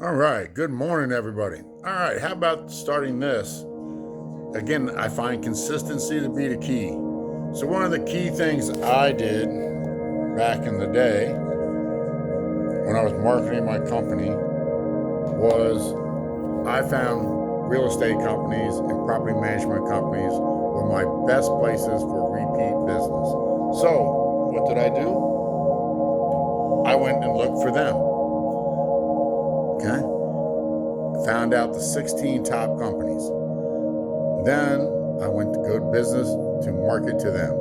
All right, good morning, everybody. All right, how about starting this? Again, I find consistency to be the key. So, one of the key things I did back in the day when I was marketing my company was I found real estate companies and property management companies were my best places for repeat business. So, what did I do? I went and looked for them. Okay? Found out the 16 top companies. Then I went to Good Business to market to them.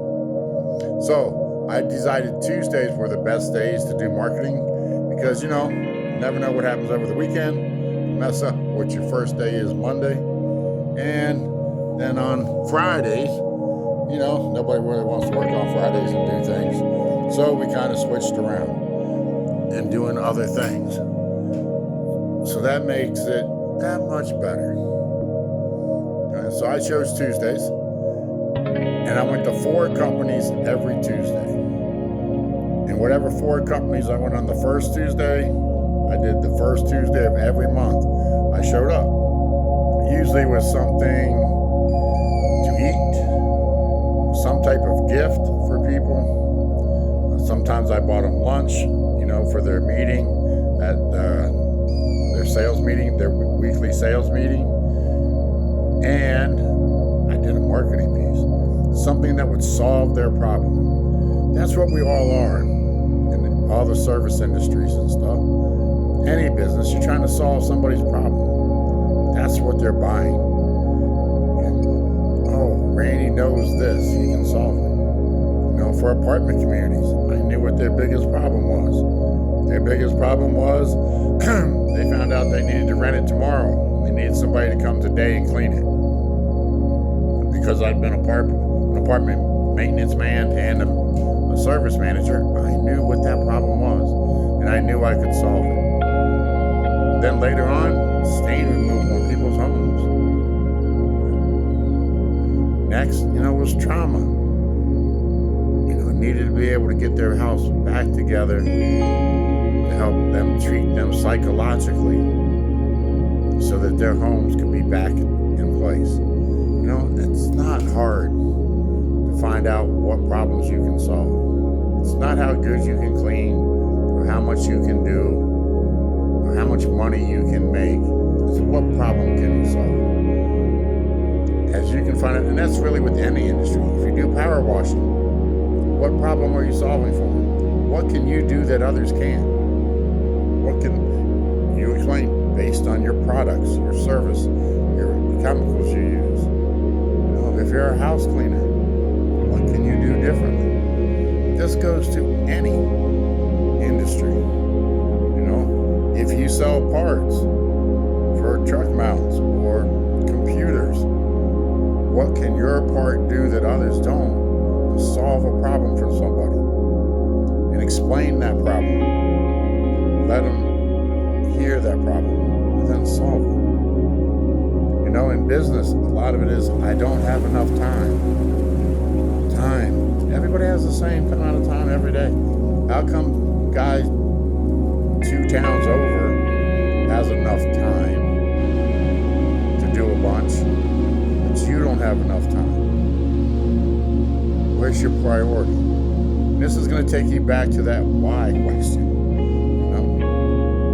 So I decided Tuesdays were the best days to do marketing because, you never know what happens over the weekend. Mess up what your first day is Monday. And then on Fridays, nobody really wants to work on Fridays and do things. So we kind of switched around and doing other things. So that makes it that much better. Okay, so I chose Tuesdays, and I went to 4 companies every Tuesday. And whatever 4 companies I went on the first Tuesday, I did the first Tuesday of every month. I showed up, usually with something to eat, some type of gift for people. Sometimes I bought them lunch, for their meeting at their sales meeting, their weekly sales meeting. And I did a marketing piece, something that would solve their problem. That's what we all are in all the service industries and stuff. Any business, you're trying to solve somebody's problem. That's what they're buying. And, Randy knows this, he can solve it. For apartment communities, I knew what their biggest problem was. Their biggest problem was they found out they needed to rent it tomorrow. They needed somebody to come today and clean it. Because I'd been an apartment maintenance man and a service manager, I knew what that problem was. And I knew I could solve it. Then later on, stain removal in people's homes. Next, was trauma. Needed to be able to get their house back together to help them treat them psychologically so that their homes could be back in place. It's not hard to find out what problems you can solve. It's not how good you can clean or how much you can do or how much money you can make. It's what problem can you solve. As you can find it, and that's really with any industry. If you do power washing, what problem are you solving for them? What can you do that others can't? What can you explain based on your products, your service, your chemicals you use? If you're a house cleaner, what can you do differently? This goes to any industry. If you sell parts for truck mounts or computers, what can your part do that others don't? Solve a problem for somebody and explain that problem. Let them hear that problem and then solve it. In business, a lot of it is I don't have enough time. Everybody has the same amount of time every day. How come guy 2 towns over has enough time to do a bunch, but you don't have enough time? Where's your priority? And this is going to take you back to that why question.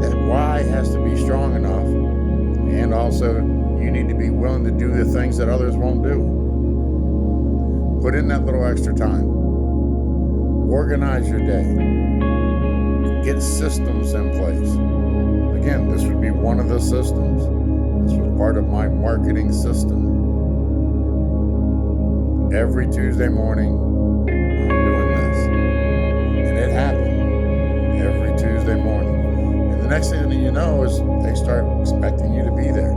That why has to be strong enough, and also you need to be willing to do the things that others won't do. Put in that little extra time. Organize your day. Get systems in place. Again, this would be one of the systems. This was part of my marketing system. Every Tuesday morning, I'm doing this. And it happened every Tuesday morning. And the next thing that you know is they start expecting you to be there.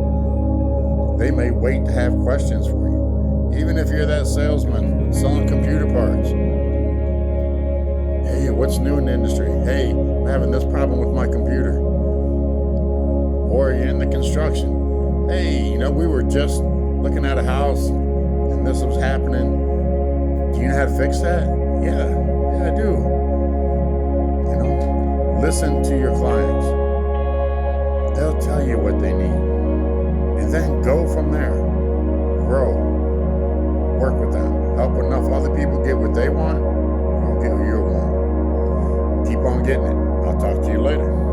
They may wait to have questions for you. Even if you're that salesman selling computer parts. Hey, what's new in the industry? Hey, I'm having this problem with my computer. Or you're in the construction. Hey, we were just looking at a house and this was happening. Do you know how to fix that? Yeah, I do. Listen to your clients. they'll tell you what they need. And then go from there. Grow. Work with them. Help enough other people get what they want, you'll get what you want. Keep on getting it. I'll talk to you later.